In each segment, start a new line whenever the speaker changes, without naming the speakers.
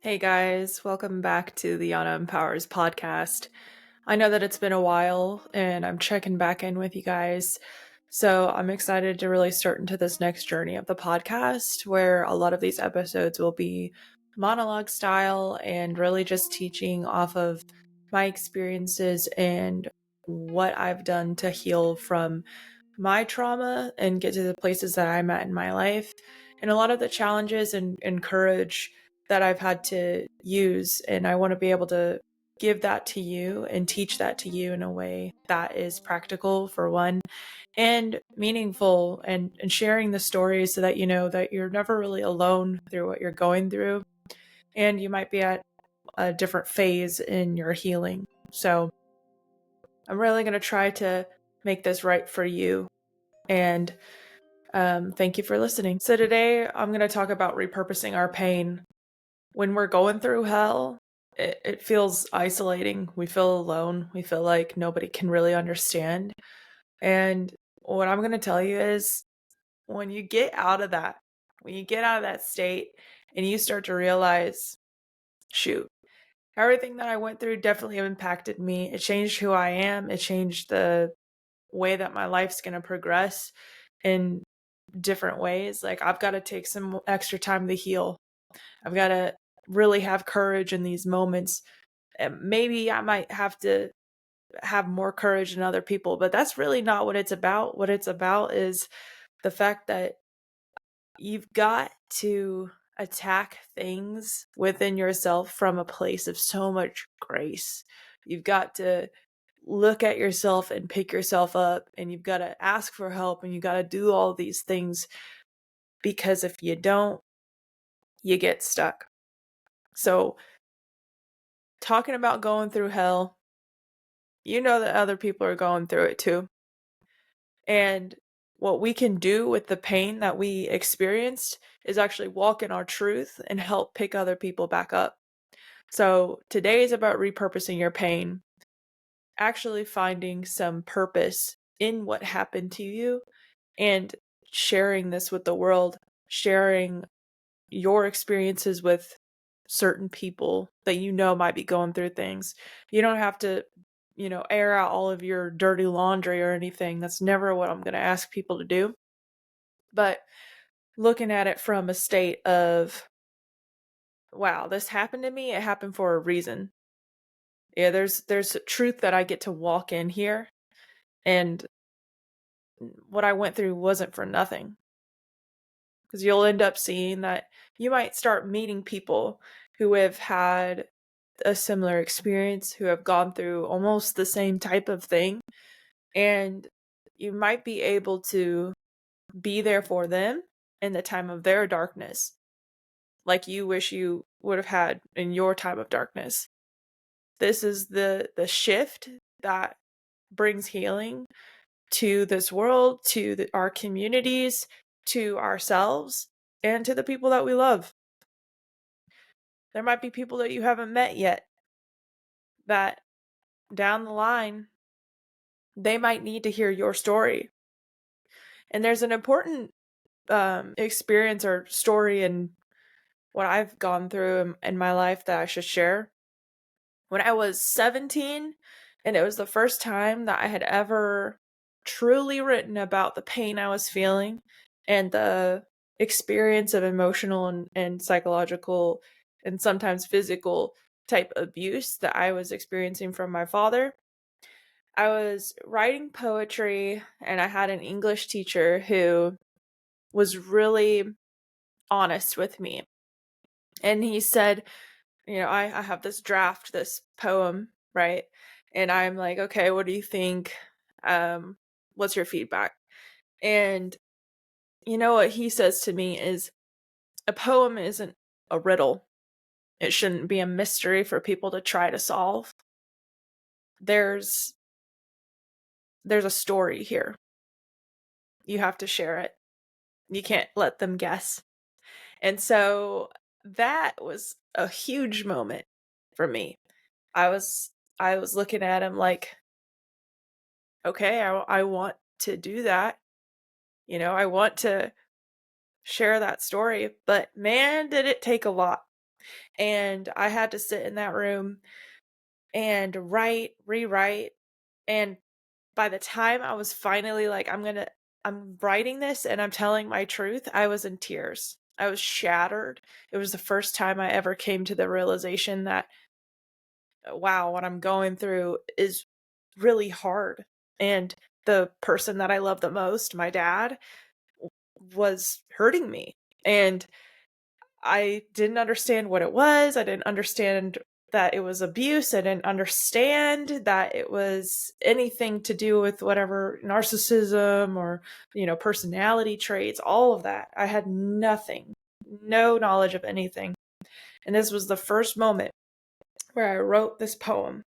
Hey guys, welcome back to the Yana Empowers podcast. I know that it's been a while and I'm checking back in with you guys. So I'm excited to really start into this next journey of the podcast where a lot of these episodes will be monologue style and really just teaching off of my experiences and what I've done to heal from my trauma and get to the places that I'm at in my life and a lot of the challenges and courage that I've had to use. And I want to be able to give that to you and teach that to you in a way that is practical for one and meaningful and sharing the stories so that you know that you're never really alone through what you're going through and you might be at a different phase in your healing. So I'm really going to try to make this right for you and thank you for listening. So today I'm going to talk about repurposing our pain. When we're going through hell, it feels isolating. We feel alone. We feel like nobody can really understand. And what I'm going to tell you is when you get out of that, when you get out of that state and you start to realize, shoot, everything that I went through definitely impacted me. It changed who I am. It changed the way that my life's going to progress in different ways. Like I've got to take some extra time to heal. I've got to really have courage in these moments. And maybe I might have to have more courage than other people, but that's really not what it's about. What it's about is the fact that you've got to attack things within yourself from a place of so much grace. You've got to look at yourself and pick yourself up, and you've got to ask for help, and you've got to do all these things because if you don't, you get stuck. So, talking about going through hell, you know that other people are going through it too. And what we can do with the pain that we experienced is actually walk in our truth and help pick other people back up. So, today is about repurposing your pain, actually finding some purpose in what happened to you and sharing this with the world, sharing your experiences with certain people that you know might be going through things. You don't have to, air out all of your dirty laundry or anything. That's never what I'm going to ask people to do. But looking at it from a state of, wow, this happened to me. It happened for a reason. Yeah, there's truth that I get to walk in here, and what I went through wasn't for nothing. Because you'll end up seeing that you might start meeting people who have had a similar experience, who have gone through almost the same type of thing, and you might be able to be there for them in the time of their darkness, like you wish you would have had in your time of darkness. This is the shift that brings healing to this world, to our communities, to ourselves, and to the people that we love. There might be people that you haven't met yet that down the line, they might need to hear your story. And there's an important experience or story in what I've gone through in my life that I should share. When I was 17, and it was the first time that I had ever truly written about the pain I was feeling and the experience of emotional and psychological and sometimes physical type abuse that I was experiencing from my father. I was writing poetry, and I had an English teacher who was really honest with me. And he said, I have this draft, this poem, right? And I'm like, okay, what do you think? What's your feedback? And you know what he says to me is, a poem isn't a riddle. It shouldn't be a mystery for people to try to solve. There's a story here. You have to share it. You can't let them guess. And so that was a huge moment for me. I was looking at him like, okay, I want to do that. I want to share that story, but man, did it take a lot. And I had to sit in that room and write, rewrite. And by the time I was finally like, I'm writing this and I'm telling my truth, I was in tears. I was shattered. It was the first time I ever came to the realization that, wow, what I'm going through is really hard. And the person that I love the most, my dad, was hurting me. And I didn't understand what it was. I didn't understand that it was abuse. I didn't understand that it was anything to do with whatever narcissism or, personality traits, all of that. I had nothing, no knowledge of anything. And this was the first moment where I wrote this poem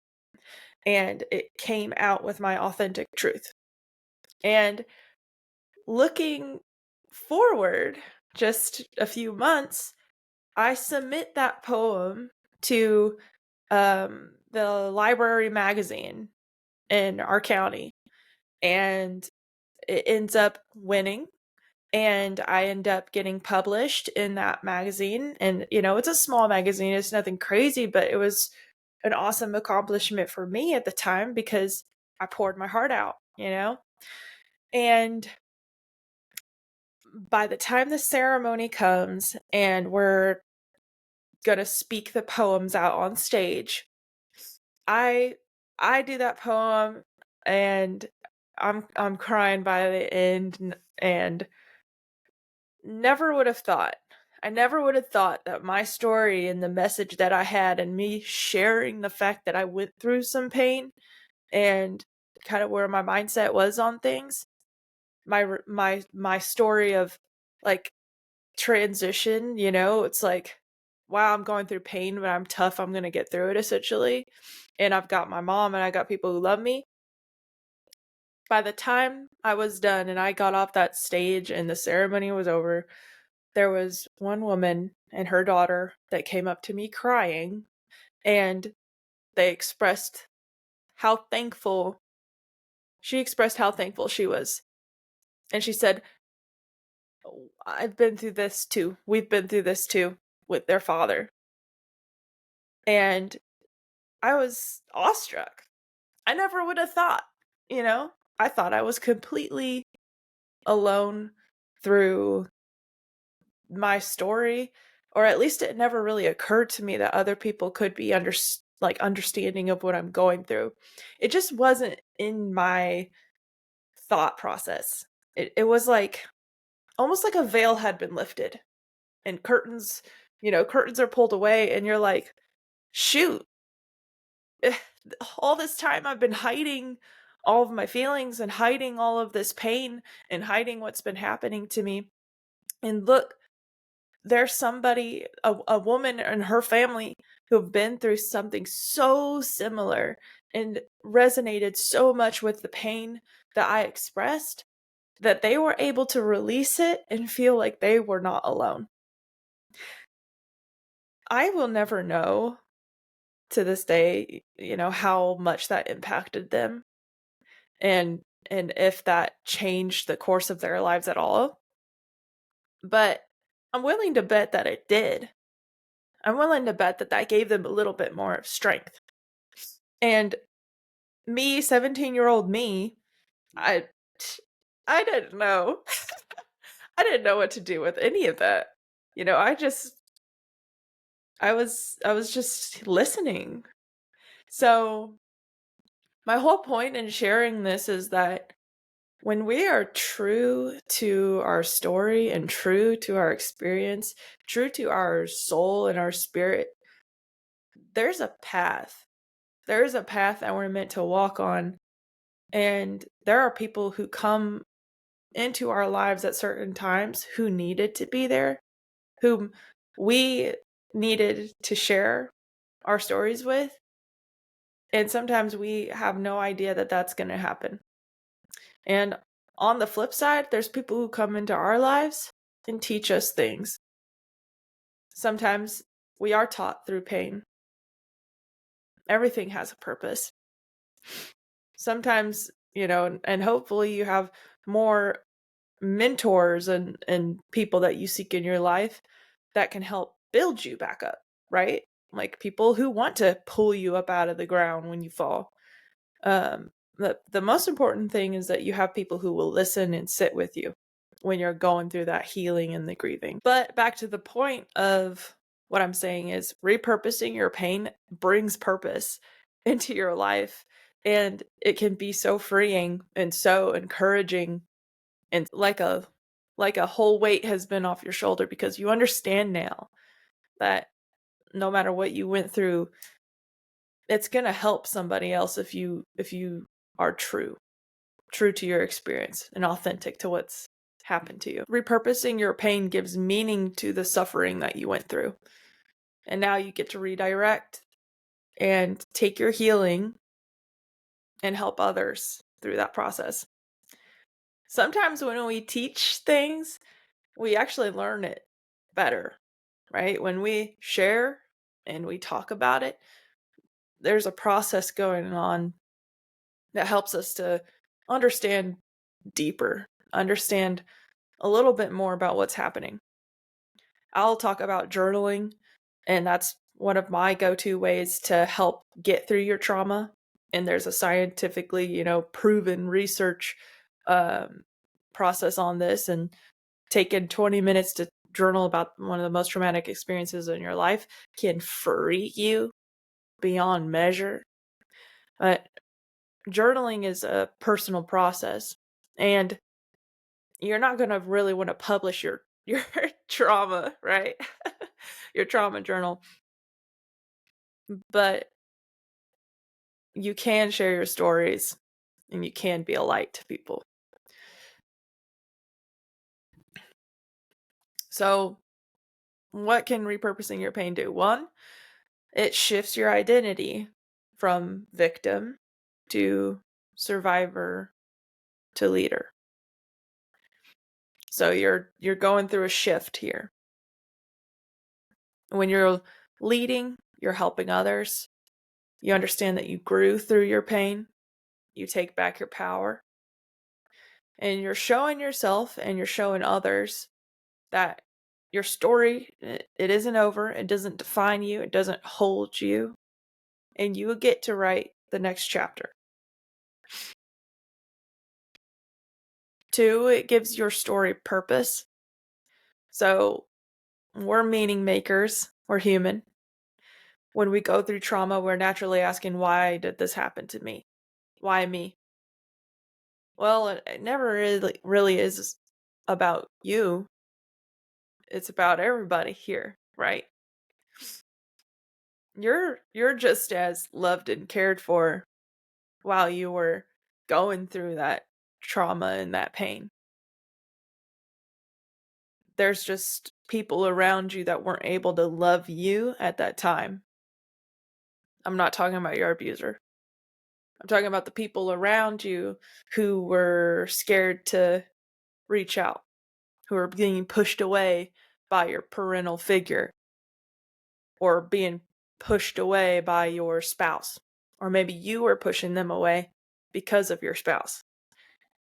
and it came out with my authentic truth. And looking forward just a few months, I submit that poem to the library magazine in our county, and it ends up winning. And I end up getting published in that magazine. And, it's a small magazine, it's nothing crazy, but it was an awesome accomplishment for me at the time because I poured my heart out, And by the time the ceremony comes and we're gonna speak the poems out on stage, I I do that poem and I'm crying by the end, and never would have thought. I never would have thought that my story and the message that I had and me sharing the fact that I went through some pain and kind of where my mindset was on things, my story of like transition, it's like, wow, I'm going through pain, but I'm tough. I'm going to get through it essentially. And I've got my mom and I got people who love me. By the time I was done and I got off that stage and the ceremony was over, there was one woman and her daughter that came up to me crying, and they expressed how thankful she was. And she said, "Oh, I've been through this too. We've been through this too with their father." And I was awestruck. I never would have thought, I thought I was completely alone through my story, or at least it never really occurred to me that other people could be understanding of what I'm going through. It just wasn't in my thought process. It was like almost like a veil had been lifted and curtains are pulled away and you're like, shoot, all this time I've been hiding all of my feelings and hiding all of this pain and hiding what's been happening to me. And look, there's somebody, a woman and her family who have been through something so similar and resonated so much with the pain that I expressed that they were able to release it and feel like they were not alone. I will never know to this day, how much that impacted them and if that changed the course of their lives at all. But I'm willing to bet that it did. I'm willing to bet that gave them a little bit more strength. And me, 17-year-old me, I didn't know. I didn't know what to do with any of that. I was just listening. So my whole point in sharing this is that when we are true to our story and true to our experience, true to our soul and our spirit, there's a path. There is a path that we're meant to walk on. And there are people who come into our lives at certain times who needed to be there, whom we needed to share our stories with. And sometimes we have no idea that that's going to happen. And on the flip side, there's people who come into our lives and teach us things. Sometimes we are taught through pain. Everything has a purpose. Sometimes, and hopefully you have more mentors and people that you seek in your life that can help build you back up. right? Like people who want to pull you up out of the ground when you fall. Um, the most important thing is that you have people who will listen and sit with you when you're going through that healing and the grieving. But back to the point of what I'm saying is repurposing your pain brings purpose into your life, and it can be so freeing and so encouraging, and like a whole weight has been off your shoulder because you understand now that no matter what you went through, it's going to help somebody else if you are true to your experience and authentic to what's happened to you. Repurposing your pain gives meaning to the suffering that you went through. And now you get to redirect and take your healing and help others through that process. Sometimes when we teach things, we actually learn it better, right? When we share and we talk about it, there's a process going on that helps us to understand deeper, understand a little bit more about what's happening. I'll talk about journaling, and that's one of my go-to ways to help get through your trauma. And there's a scientifically, proven research um, process on this. And taking 20 minutes to journal about one of the most traumatic experiences in your life can free you beyond measure. But journaling is a personal process, and you're not going to really want to publish your trauma, right? Your trauma journal, but you can share your stories and you can be a light to people. So what can repurposing your pain do? One, it shifts your identity from victim to survivor to leader. So you're going through a shift here. When you're leading, you're helping others. You understand that you grew through your pain. You take back your power. And you're showing yourself and you're showing others that your story, it isn't over. It doesn't define you. It doesn't hold you. And you will get to write the next chapter. 2, it gives your story purpose. So we're meaning makers. We're human. When we go through trauma, we're naturally asking, why did this happen to me? Why me? Well, it never really is about you. It's about everybody here, right? You're just as loved and cared for while you were going through that trauma and that pain. There's just people around you that weren't able to love you at that time. I'm not talking about your abuser. I'm talking about the people around you who were scared to reach out, who are being pushed away by your parental figure, or being pushed away by your spouse, or maybe you were pushing them away because of your spouse.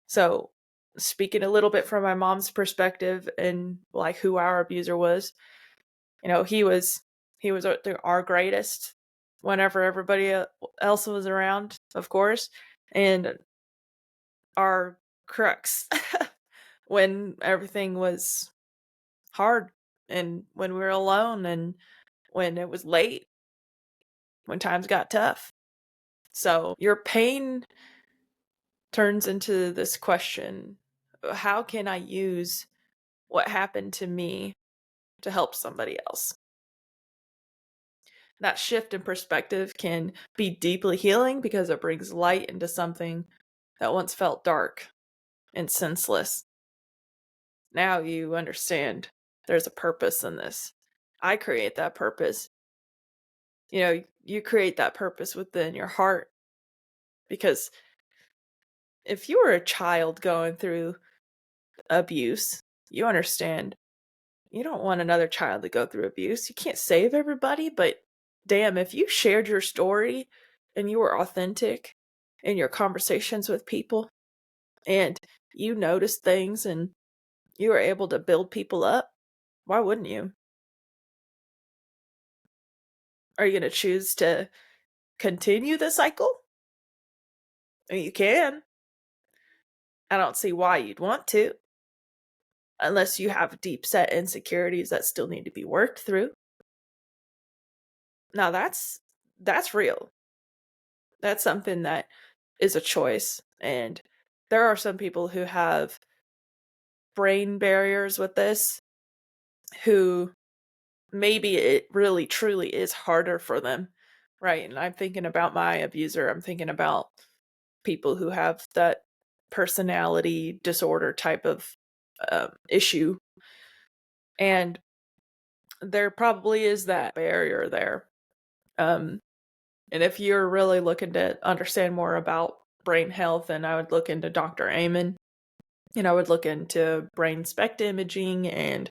So, speaking a little bit from my mom's perspective and like who our abuser was, he was our greatest whenever everybody else was around, of course, and our crux when everything was hard and when we were alone and when it was late, when times got tough. So your pain turns into this question: how can I use what happened to me to help somebody else? That shift in perspective can be deeply healing because it brings light into something that once felt dark and senseless. Now you understand there's a purpose in this. I create that purpose. You create that purpose within your heart, because if you were a child going through abuse, you understand you don't want another child to go through abuse. You can't save everybody, but damn, if you shared your story and you were authentic in your conversations with people and you noticed things and you were able to build people up, why wouldn't you? Are you going to choose to continue the cycle? I mean, you can. I don't see why you'd want to, unless you have deep set insecurities that still need to be worked through. Now that's real. That's something that is a choice. And there are some people who have brain barriers with this, who maybe it really truly is harder for them. Right. And I'm thinking about my abuser. I'm thinking about people who have that personality disorder type of issue. And there probably is that barrier there. And if you're really looking to understand more about brain health, then I would look into Dr. Amen, and I would look into brain SPECT imaging, and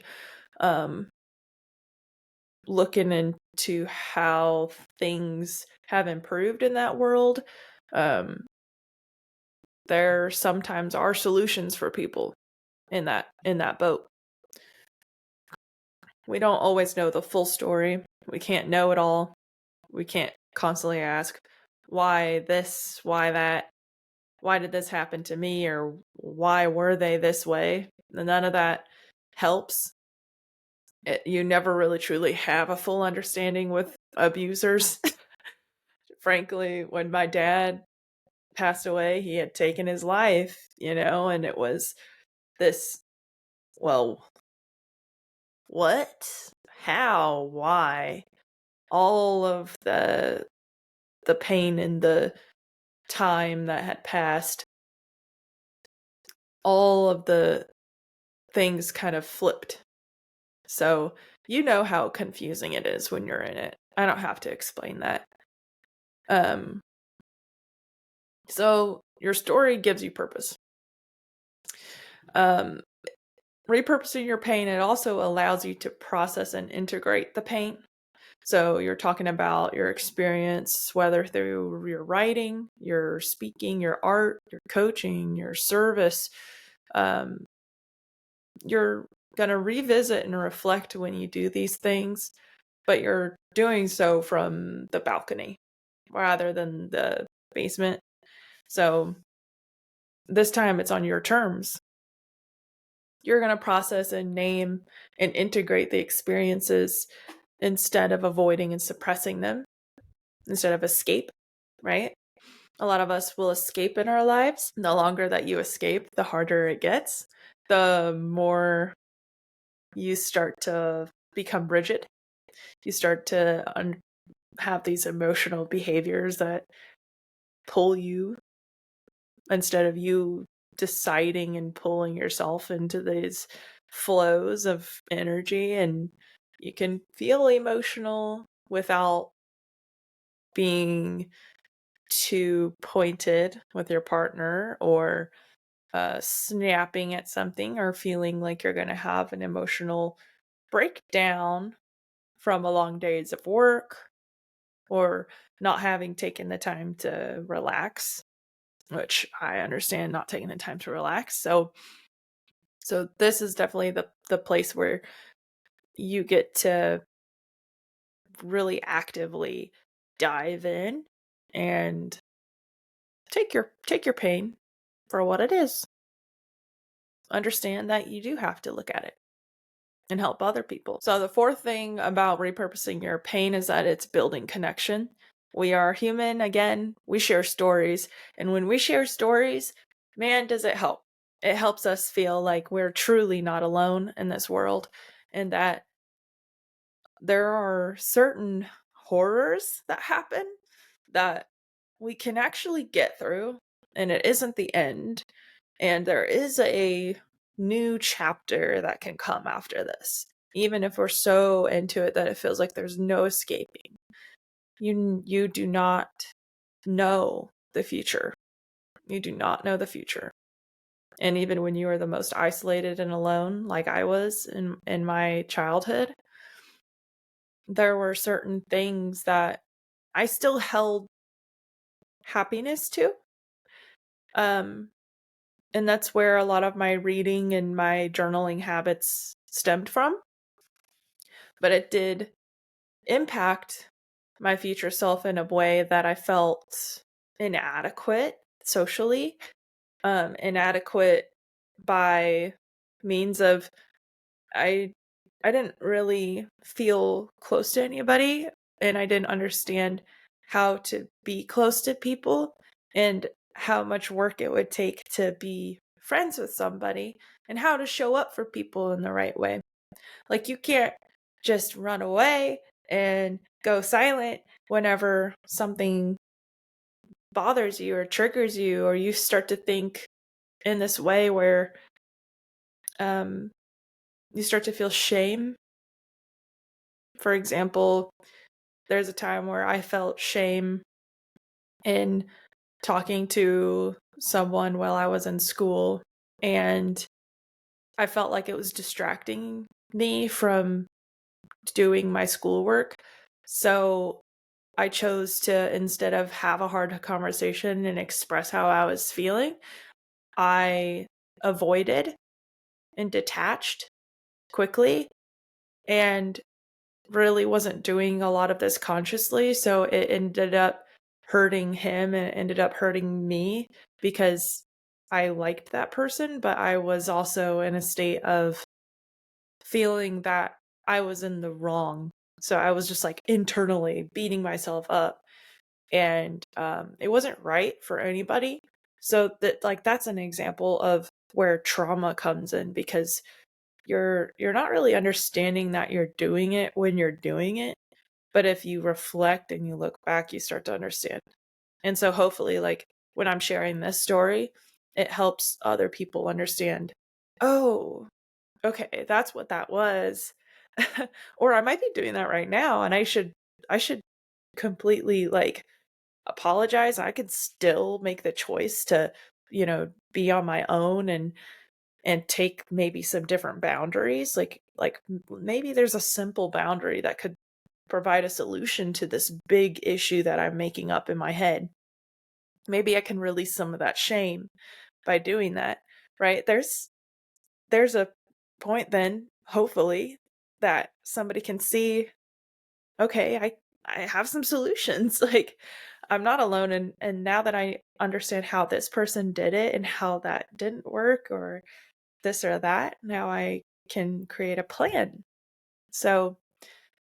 looking into how things have improved in that world. There sometimes are solutions for people in that boat. We don't always know the full story. We can't know it all. We can't constantly ask, why this, why that, why did this happen to me, or why were they this way? None of that helps. You never really truly have a full understanding with abusers. Frankly, when my dad passed away, he had taken his life, and it was this, well, what? How? Why? All of the pain and the time that had passed, all of the things kind of flipped. So, you know how confusing it is when you're in it. I don't have to explain that. So your story gives you purpose. Repurposing your pain, it also allows you to process and integrate the pain. So you're talking about your experience, whether through your writing, your speaking, your art, your coaching, your service. You're going to revisit and reflect when you do these things, but you're doing so from the balcony rather than the basement. So this time it's on your terms. You're going to process and name and integrate the experiences instead of avoiding and suppressing them, instead of escape, right? A lot of us will escape in our lives. The longer that you escape, the harder it gets. The more you start to become rigid. You start to have these emotional behaviors that pull you, instead of you deciding and pulling yourself into these flows of energy. And you can feel emotional without being too pointed with your partner, or snapping at something, or feeling like you're going to have an emotional breakdown from a long days of work, or not having taken the time to relax, which I understand, not taking the time to relax. So this is definitely the place where you get to really actively dive in and take your pain for what it is. Understand that you do have to look at it and help other people. So the fourth thing about repurposing your pain is that it's building connection. We are human. Again, we share stories. And when we share stories, man, does it help. It helps us feel like we're truly not alone in this world, and that there are certain horrors that happen that we can actually get through, and it isn't the end. And there is a new chapter that can come after this, even if we're so into it that it feels like there's no escaping. You do not know the future. You do not know the future. And even when you are the most isolated and alone, like I was in my childhood, there were certain things that I still held happiness to. And that's where a lot of my reading and my journaling habits stemmed from. But it did impact my future self in a way that I felt inadequate socially, inadequate by means of I I didn't really feel close to anybody, and I didn't understand how to be close to people and how much work it would take to be friends with somebody and how to show up for people in the right way. Like, you can't just run away and go silent whenever something bothers you or triggers you, or you start to think in this way where um you start to feel shame. For example, there's a time where I felt shame in talking to someone while I was in school, and I felt like it was distracting me from doing my schoolwork. So I chose to, instead of have a hard conversation and express how I was feeling, I avoided and detached quickly and really wasn't doing a lot of this consciously. So it ended up hurting him and it ended up hurting me because I liked that person, but I was also in a state of feeling that I was in the wrong. So I was just like internally beating myself up, and it wasn't right for anybody. So that's an example of where trauma comes in, because you're not really understanding that you're doing it when you're doing it, but if you reflect and you look back, you start to understand. And so hopefully, like, when I'm sharing this story, it helps other people understand, oh, okay, that's what that was. Or I might be doing that right now, and I should completely, like, apologize. I could still make the choice to, be on my own and take maybe some different boundaries. Like maybe there's a simple boundary that could provide a solution to this big issue that I'm making up in my head. Maybe I can release some of that shame by doing that, right? There's a point then, hopefully, that somebody can see, okay, I have some solutions. Like, I'm not alone, and now that I understand how this person did it and how that didn't work or this or that, now I can create a plan. So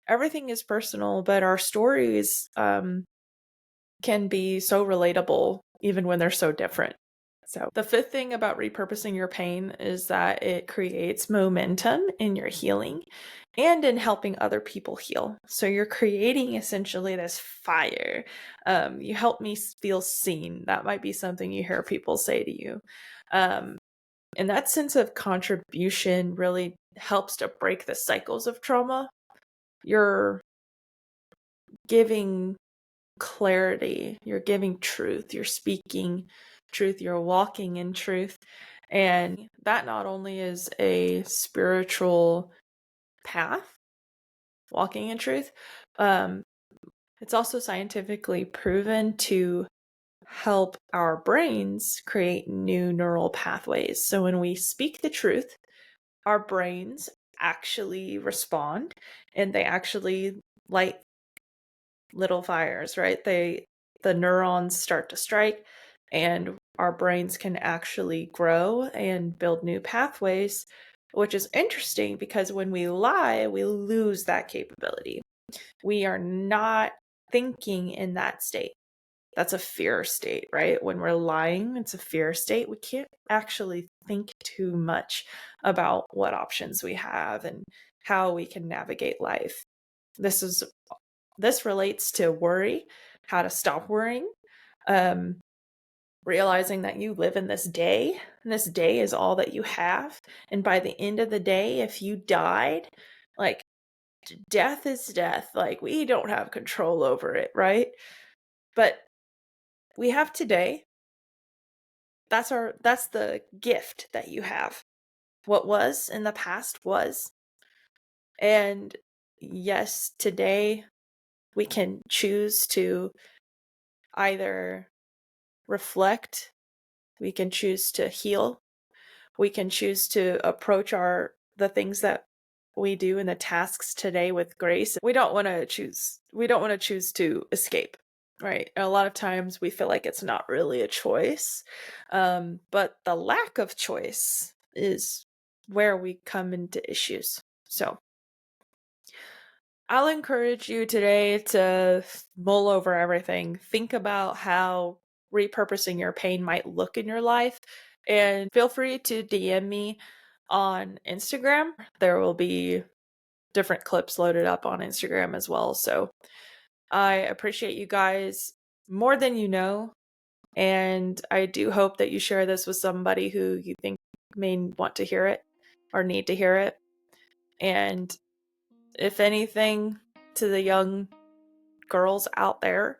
everything is personal, but our stories can be so relatable even when they're so different. So, the fifth thing about repurposing your pain is that it creates momentum in your healing and in helping other people heal. So, you're creating essentially this fire. You help me feel seen. That might be something you hear people say to you. Um, and that sense of contribution really helps to break the cycles of trauma. You're giving clarity, you're giving truth, you're speaking truth, you're walking in truth. And that not only is a spiritual path, walking in truth, um, it's also scientifically proven to help our brains create new neural pathways. So when we speak the truth, our brains actually respond and they actually light little fires, right? The neurons start to strike and our brains can actually grow and build new pathways, which is interesting because when we lie, we lose that capability. We are not thinking in that state. That's a fear state, right? When we're lying, it's a fear state. We can't actually think too much about what options we have and how we can navigate life. This relates to worry, how to stop worrying, um, realizing that you live in this day, and this day is all that you have. And by the end of the day, if you died, like, death is death. Like, we don't have control over it, right? But we have today. That's the gift that you have. What was in the past was. And yes, today we can choose to either reflect, we can choose to heal, we can choose to approach the things that we do and the tasks today with grace. We don't want to choose to escape, right? And a lot of times we feel like it's not really a choice. But the lack of choice is where we come into issues. So I'll encourage you today to mull over everything. Think about how repurposing your pain might look in your life. And feel free to DM me on Instagram. There will be different clips loaded up on Instagram as well. So I appreciate you guys more than you know. And I do hope that you share this with somebody who you think may want to hear it or need to hear it. And if anything, to the young girls out there,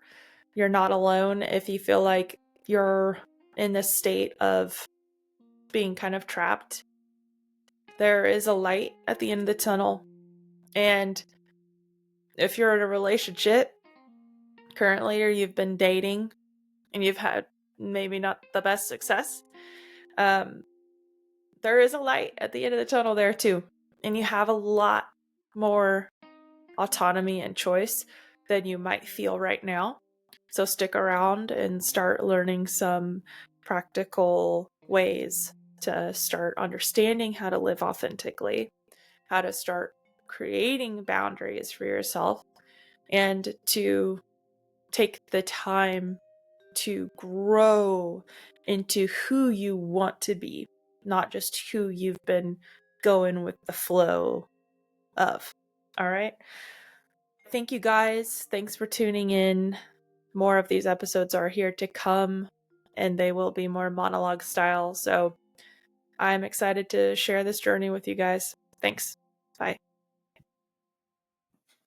you're not alone if you feel like you're in this state of being kind of trapped. There is a light at the end of the tunnel. And if you're in a relationship currently, or you've been dating and you've had maybe not the best success, there is a light at the end of the tunnel there too. And you have a lot more autonomy and choice than you might feel right now. So stick around and start learning some practical ways to start understanding how to live authentically, how to start creating boundaries for yourself, and to take the time to grow into who you want to be, not just who you've been going with the flow of. All right. Thank you guys. Thanks for tuning in. More of these episodes are here to come, and they will be more monologue style. So I'm excited to share this journey with you guys. Thanks. Bye.